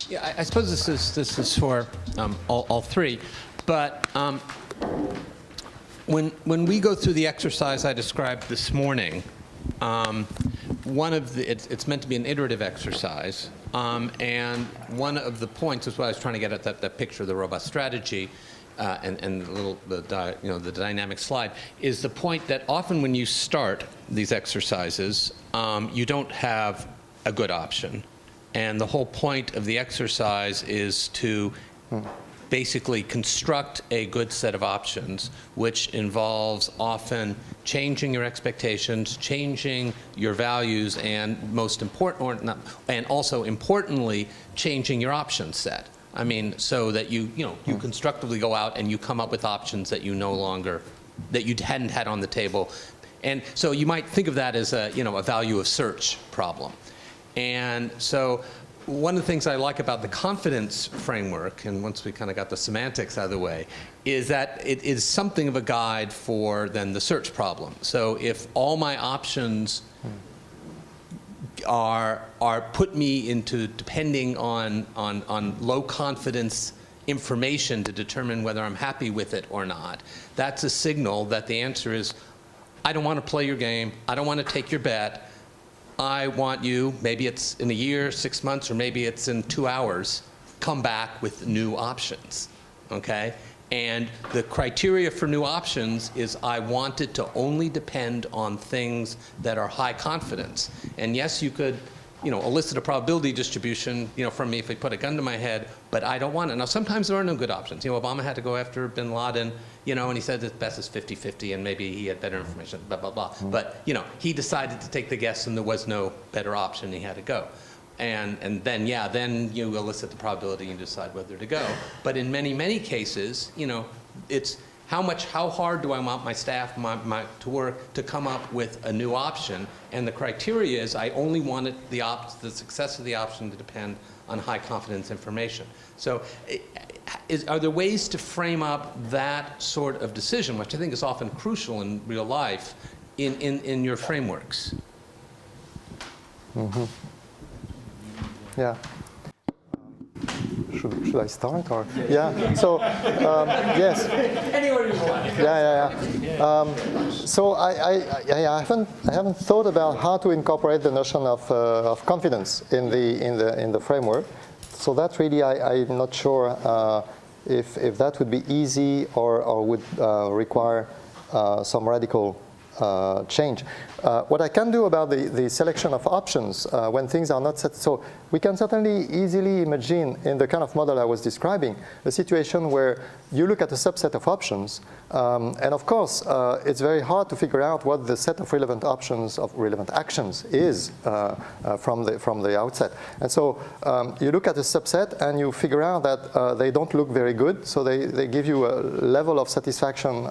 Yeah, I suppose this is for all three, but when we go through the exercise I described this morning, it's meant to be an iterative exercise, and one of the points is what I was trying to get at, that picture of the robust strategy, and the dynamic slide, is the point that often when you start these exercises, you don't have a good option. And the whole point of the exercise is to basically construct a good set of options, which involves often changing your expectations, changing your values, and most important, and also importantly, changing your option set. I mean, so that you constructively go out and you come up with options that you no longer, that you hadn't had on the table. And so you might think of that as a value of search problem. And so one of the things I like about the confidence framework, and once we kind of got the semantics out of the way, is that it is something of a guide for then the search problem. So if all my options are put me into depending on low confidence information to determine whether I'm happy with it or not, that's a signal that the answer is, I don't want to play your game, I don't want to take your bet, I want you, maybe it's in a year, 6 months, or maybe it's in 2 hours, come back with new options, okay? And the criteria for new options is I want it to only depend on things that are high confidence. And yes, you could, elicit a probability distribution, from me if they put a gun to my head, but I don't want it. Now, sometimes there are no good options. Obama had to go after bin Laden, and he said that best is 50-50, and maybe he had better information, blah, blah, blah. But, he decided to take the guess, and there was no better option. He had to go. And then, then you elicit the probability and decide whether to go. But in many, many cases, it's how hard do I want my staff to work to come up with a new option? And the criteria is I only want the success of the option to depend on high confidence information. So are there ways to frame up that sort of decision, which I think is often crucial in real life, in your frameworks? Mm-hmm. Yeah. Should I start or? Yeah. So yes. Anywhere you want. Yeah. So I haven't thought about how to incorporate the notion of confidence in the framework. So that really I'm not sure if that would be easy or would require some radical change. What I can do about the selection of options when things are not set, so we can certainly easily imagine in the kind of model I was describing a situation where you look at a subset of options, and of course it's very hard to figure out what the set of relevant options, of relevant actions is from the outset. And so you look at a subset and you figure out that they don't look very good, so they give you a level of satisfaction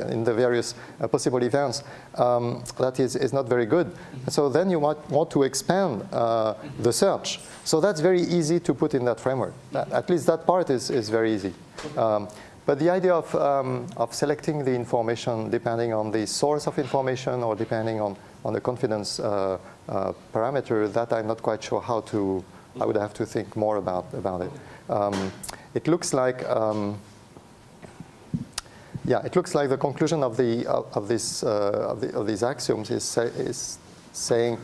in the various possible events that is not very good. So then you might want to expand the search. So that's very easy to put in that framework. At least that part is very easy. But the idea of selecting the information depending on the source of information or depending on the confidence parameter, that I'm not quite sure how to. I would have to think more about it. It looks like. Yeah, it looks like the conclusion of these axioms is saying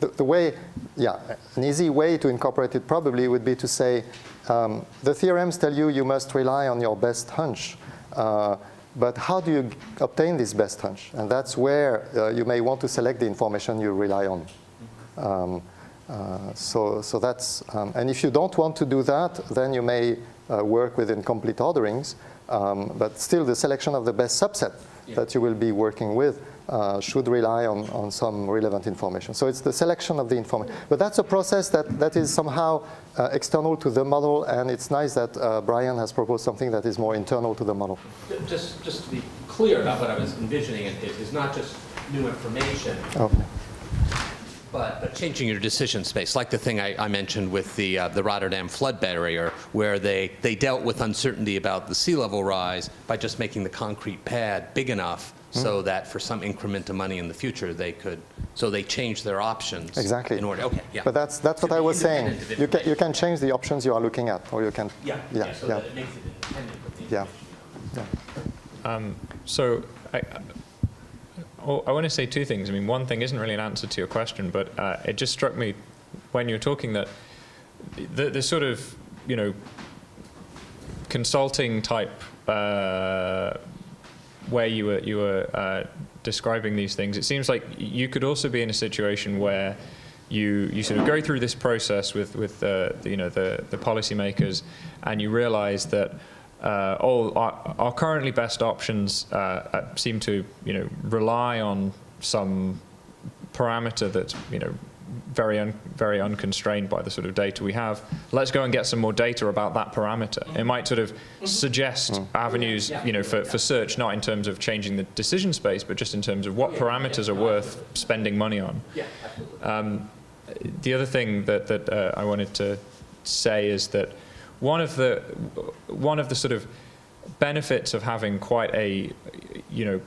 the way, an easy way to incorporate it probably would be to say the theorems tell you must rely on your best hunch, but how do you obtain this best hunch? And that's where you may want to select the information you rely on. So that's, and if you don't want to do that, then you may work with incomplete orderings. But still, the selection of the best subset that you will be working with should rely on some relevant information. So it's the selection of the information. But that's a process that is somehow external to the model, and it's nice that Brian has proposed something that is more internal to the model. Just to be clear about what I was envisioning, it is not just new information. Okay. But changing your decision space, like the thing I mentioned with the Rotterdam flood barrier, where they dealt with uncertainty about the sea level rise by just making the concrete pad big enough so that for some increment of money in the future, so they change their options. Exactly. In order, okay, yeah. But that's what I was saying. You can change the options you are looking at, or you can. So that it makes it independent of the information. So I want to say two things. I mean, one thing isn't really an answer to your question, but it just struck me when you were talking that the sort of, consulting type way you were describing these things, it seems like you could also be in a situation where you sort of go through this process with the policymakers, and you realize that our currently best options seem to rely on some parameter that's very unconstrained by the sort of data we have. Let's go and get some more data about that parameter. It might sort of suggest avenues, for search, not in terms of changing the decision space, but just in terms of what parameters are worth spending money on. The other thing that I wanted to say is that one of the sort of benefits of having quite a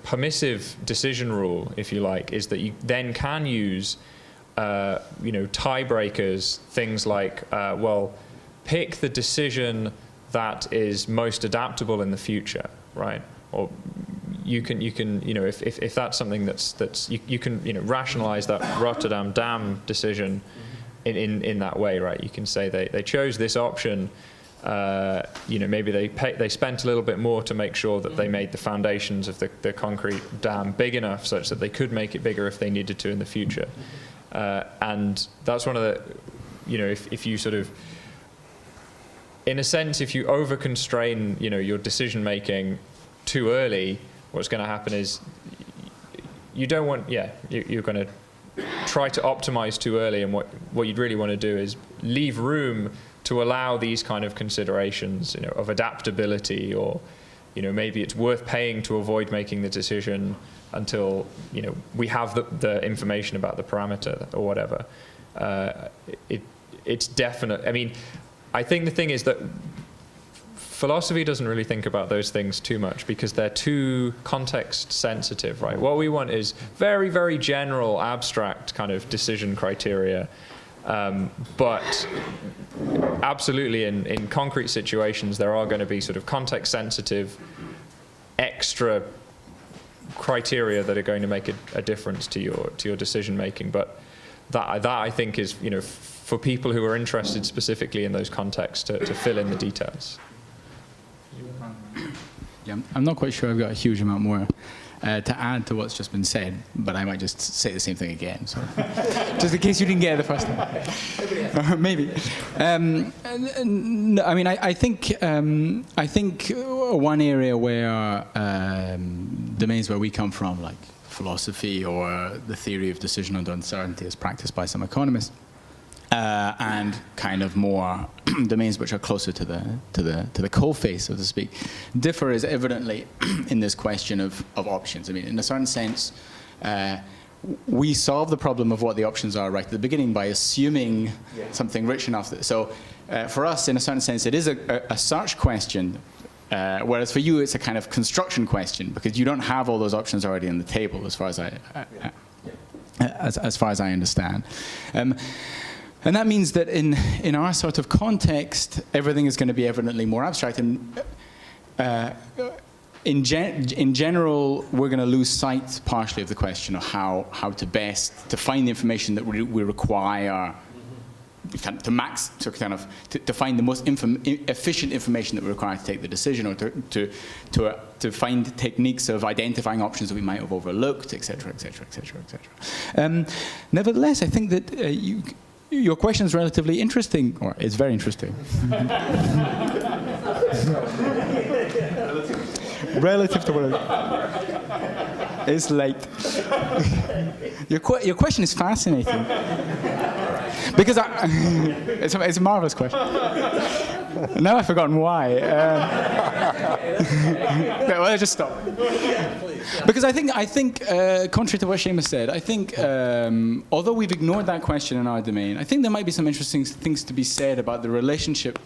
permissive decision rule, if you like, is that you then can use tiebreakers, things like, pick the decision that is most adaptable in the future, right? Or you can if that's something that's you can rationalize that Rotterdam Dam decision in that way, right? You can say they chose this option. Maybe they spent a little bit more to make sure that they made the foundations of the concrete dam big enough such that they could make it bigger if they needed to in the future. And that's one of the, if you sort of, in a sense, if you over-constrain, your decision-making too early, what's going to happen is you don't want, you're going to try to optimize too early, and what you'd really want to do is leave room to allow these kind of considerations, of adaptability, or, maybe it's worth paying to avoid making the decision until we have the information about the parameter or whatever. It's definite. I mean, I think the thing is that philosophy doesn't really think about those things too much because they're too context sensitive, right? What we want is very, very general, abstract kind of decision criteria. But absolutely in concrete situations, there are going to be sort of context sensitive extra criteria that are going to make a difference to your decision making. But that I think is for people who are interested specifically in those contexts to fill in the details. Yeah, I'm not quite sure I've got a huge amount more to add to what's just been said, but I might just say the same thing again, so just in case you didn't get it the first time. Maybe. I mean, I think one area where domains where we come from, like philosophy or the theory of decision under uncertainty, is practiced by some economists, and kind of more domains which are closer to the coalface, so to speak, differ is evidently in this question of options. I mean, in a certain sense, we solve the problem of what the options are right at the beginning by assuming something rich enough. So for us, in a certain sense, it is a search question, whereas for you, it's a kind of construction question because you don't have all those options already on the table, as far as as far as I understand. And that means that in our sort of context, everything is going to be evidently more abstract. And in general, we're going to lose sight partially of the question of how to best find the information that we require to find the most efficient information that we require to take the decision, or to find techniques of identifying options that we might have overlooked, etc., etc., etc., etc. Nevertheless, I think that your question is relatively interesting, or it's very interesting. Relative to what it's late. Your question is fascinating because it's a marvelous question. Now I've forgotten why. Well, I'll just stop. Because I think, contrary to what Seamus said, I think although we've ignored that question in our domain, I think there might be some interesting things to be said about the relationship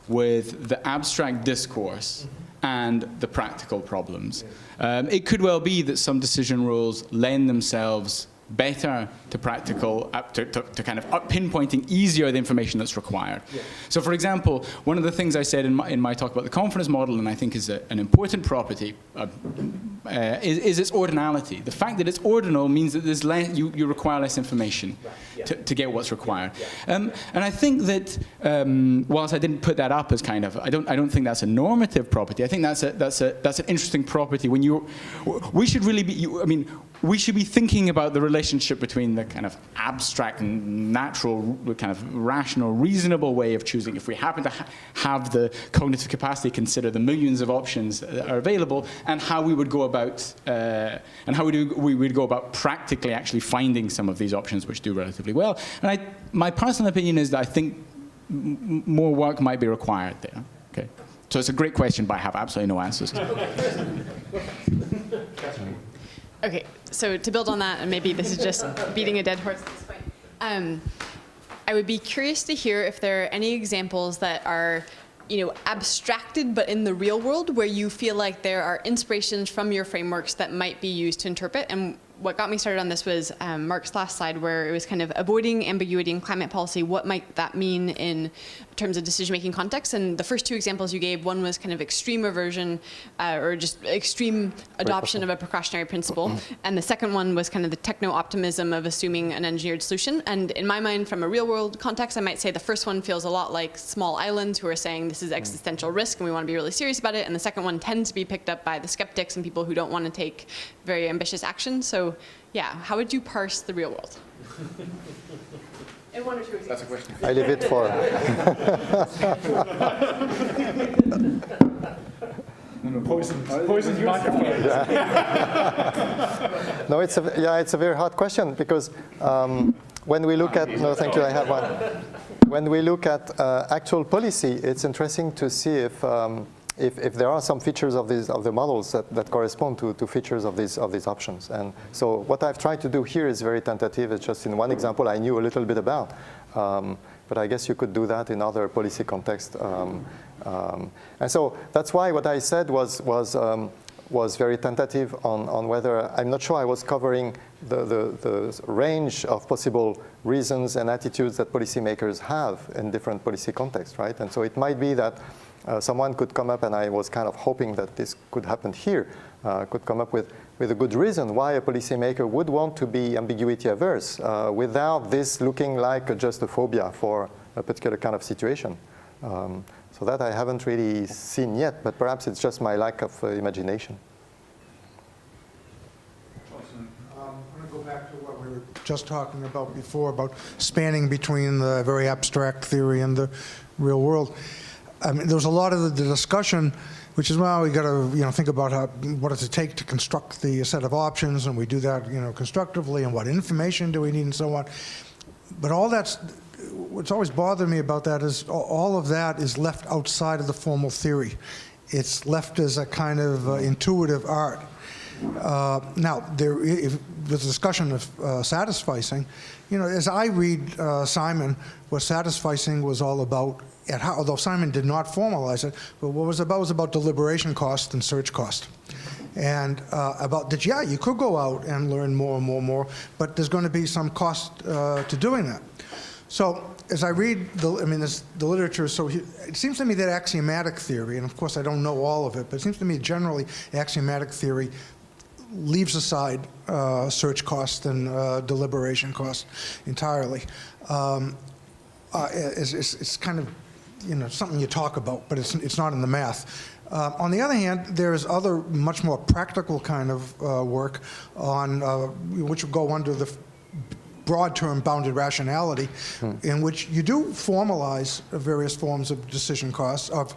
with the abstract discourse and the practical problems. It could well be that some decision rules lend themselves better to practical, to kind of pinpointing easier the information that's required. Yeah. So for example, one of the things I said in my talk about the confidence model, and I think is an important property, is its ordinality. The fact that it's ordinal means that there's you require less information to get what's required. And I think that whilst I didn't put that up as kind of, I don't think that's a normative property. I think that's an interesting property. When we should really be, we should be thinking about the relationship between the kind of abstract and natural, kind of rational, reasonable way of choosing. If we happen to have the cognitive capacity to consider the millions of options that are available, and how we would go about, we would go about practically actually finding some of these options which do relatively well. And my personal opinion is that I think more work might be required there. Okay, so it's a great question, but I have absolutely no answers to it. Okay, so to build on that, and maybe this is just beating a dead horse at this point, I would be curious to hear if there are any examples that are, abstracted but in the real world where you feel like there are inspirations from your frameworks that might be used to interpret. And what got me started on this was Mark's last slide, where it was kind of avoiding ambiguity in climate policy. What might that mean in terms of decision-making context? And the first two examples you gave, one was kind of extreme aversion or just extreme adoption of a precautionary principle. And the second one was kind of the techno-optimism of assuming an engineered solution. And in my mind, from a real-world context, I might say the first one feels a lot like small islands who are saying this is existential risk and we want to be really serious about it. And the second one tends to be picked up by the skeptics and people who don't want to take very ambitious action. So yeah, how would you parse the real world? In one or two examples. That's a question. I leave it for. Poison microphone. No, it's a very hard question because when we look at thank you, I have one. When we look at actual policy, it's interesting to see if there are some features of the models that correspond to features of these options. And so what I've tried to do here is very tentative. It's just in one example I knew a little bit about, but I guess you could do that in other policy contexts. And so that's why what I said was very tentative on whether, I'm not sure I was covering the range of possible reasons and attitudes that policymakers have in different policy contexts, right? And so it might be that someone could come up, and I was kind of hoping that this could happen here, could come up with a good reason why a policymaker would want to be ambiguity averse without this looking like just a phobia for a particular kind of situation. So that I haven't really seen yet, but perhaps it's just my lack of imagination. I'm going to go back to what we were just talking about before, about spanning between the very abstract theory and the real world. I mean, there was a lot of the discussion, which is, well, we got to think about what does it take to construct the set of options, and we do that constructively, and what information do we need, and so on. But all that's what's always bothered me about that is all of that is left outside of the formal theory. It's left as a kind of intuitive art. Now, with the discussion of satisficing, as I read Simon, what satisficing was all about, although Simon did not formalize it, but what was about deliberation cost and search cost. And about that, yeah, you could go out and learn more and more, but there's going to be some cost to doing that. So as I read the literature, so it seems to me that axiomatic theory, and of course I don't know all of it, but it seems to me generally axiomatic theory leaves aside search cost and deliberation cost entirely. It's kind of something you talk about, but it's not in the math. On the other hand, there's other much more practical kind of work on which would go under the broad term bounded rationality, in which you do formalize various forms of decision costs, of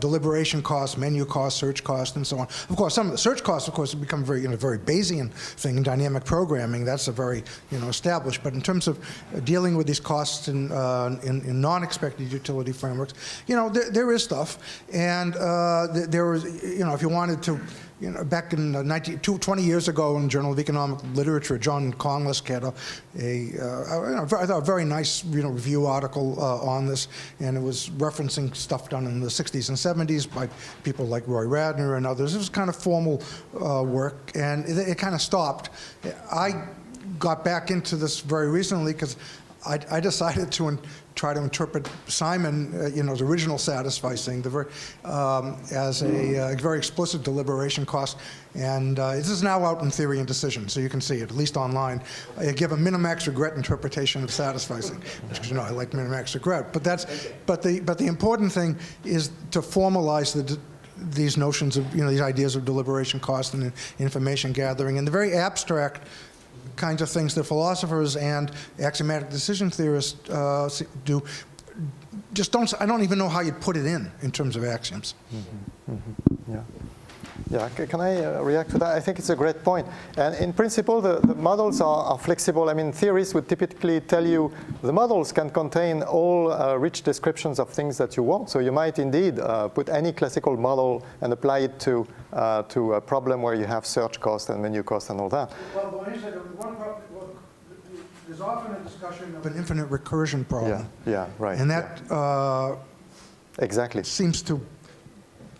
deliberation costs, menu costs, search costs, and so on. Of course, some of the search costs, of course, have become very, very Bayesian thing in dynamic programming. That's a very, established. But in terms of dealing with these costs in non-expected utility frameworks, there is stuff, and there was, if you wanted to back in 20 years ago in Journal of Economic Literature, John Conlisk had a very nice review article on this, and it was referencing stuff done in the 60s and 70s by people like Roy Radner and others. It was kind of formal work, and it kind of stopped. I got back into this very recently because I decided to try to interpret Simon's original satisficing as a very explicit deliberation cost. And this is now out in Theory and Decision, so you can see it, at least online. I give a minimax regret interpretation of satisficing, which, I like minimax regret. But the important thing is to formalize these notions of, these ideas of deliberation cost and information gathering, and the very abstract kinds of things that philosophers and axiomatic decision theorists do. I don't even know how you'd put it in terms of axioms. Mm-hmm. Mm-hmm. Yeah. Yeah, can I react to that? I think it's a great point. And in principle, the models are flexible. I mean, theorists would typically tell you the models can contain all rich descriptions of things that you want. So you might indeed put any classical model and apply it to a problem where you have search cost and menu cost and all that. Well, there's often a discussion of an infinite recursion problem. Yeah, right. And that exactly seems to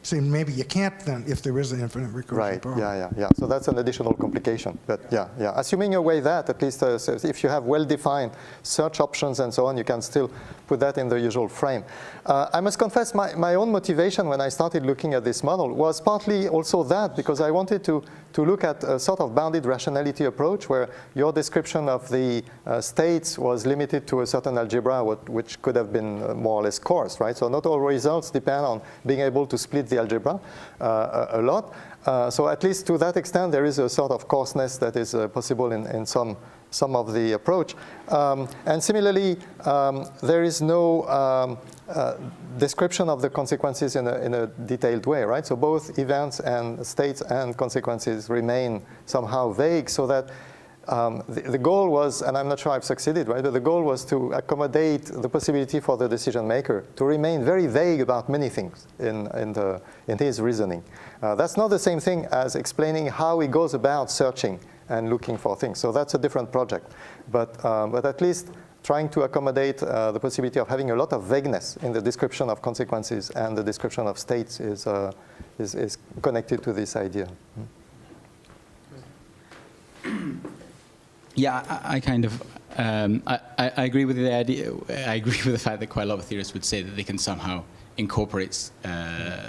say maybe you can't then if there is an infinite recursion problem. Yeah. So that's an additional complication. But yeah. Assuming away that, at least if you have well-defined search options and so on, you can still put that in the usual frame. I must confess my own motivation when I started looking at this model was partly also that, because I wanted to look at a sort of bounded rationality approach where your description of the states was limited to a certain algebra, which could have been more or less coarse, right? So not all results depend on being able to split the algebra a lot. So at least to that extent, there is a sort of coarseness that is possible in some of the approach. And similarly, there is no description of the consequences in a detailed way, right? So both events and states and consequences remain somehow vague, so that the goal was, and I'm not sure I've succeeded, right? But the goal was to accommodate the possibility for the decision maker to remain very vague about many things in his reasoning. That's not the same thing as explaining how he goes about searching and looking for things. So that's a different project. But at least trying to accommodate the possibility of having a lot of vagueness in the description of consequences and the description of states is connected to this idea. Yeah, I kind of I agree with the idea. I agree with the fact that quite a lot of theorists would say that they can somehow incorporate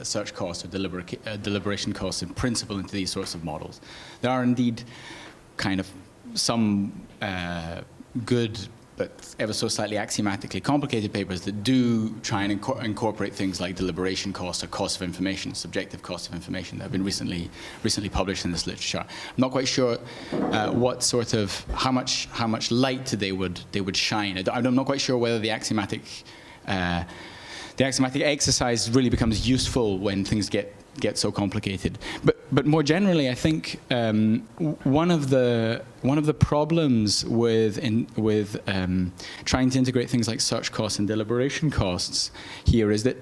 search costs or deliberation costs in principle into these sorts of models. There are indeed kind of some good but ever so slightly axiomatically complicated papers that do try and incorporate things like deliberation costs or cost of information, subjective cost of information that have been recently published in this literature. I'm not quite sure what sort of how much light they would shine. I'm not quite sure whether the axiomatic exercise really becomes useful when things get so complicated. But more generally, I think one of the problems with trying to integrate things like search costs and deliberation costs here is that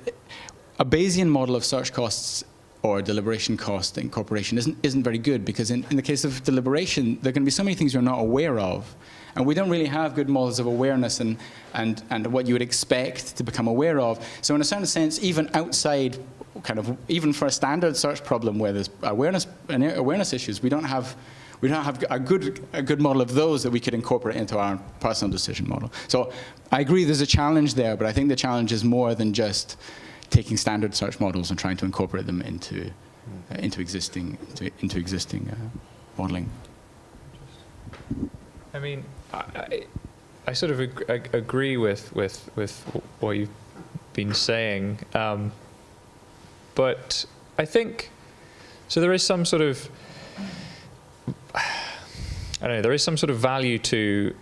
a Bayesian model of search costs or deliberation cost incorporation isn't very good, because in the case of deliberation, there can be so many things you're not aware of. And we don't really have good models of awareness and what you would expect to become aware of. So in a certain sense, even outside, even for a standard search problem where there's awareness issues, we don't have a good model of those that we could incorporate into our personal decision model. So I agree there's a challenge there, but I think the challenge is more than just taking standard search models and trying to incorporate them into existing modeling. I mean, I sort of agree with what you've been saying, but I think so. There is some sort of there is some sort of value to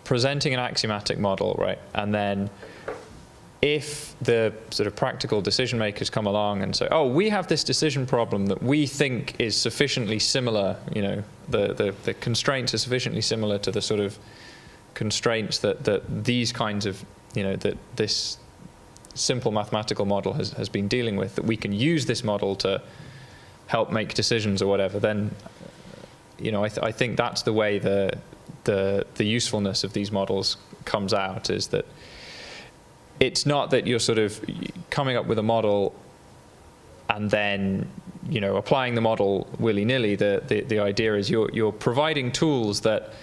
presenting an axiomatic model, right? And then if the sort of practical decision makers come along and say, oh, we have this decision problem that we think is sufficiently similar, the constraints are sufficiently similar to the sort of constraints that these kinds of, that this simple mathematical model has been dealing with, that we can use this model to help make decisions or whatever, then I think that's the way the usefulness of these models comes out, is that it's not that you're sort of coming up with a model and then applying the model willy-nilly. The idea is you're providing tools that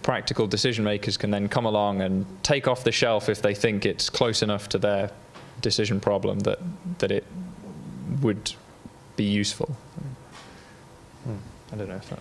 practical decision makers can then come along and take off the shelf if they think it's close enough to their decision problem that it would be useful. I don't know if that...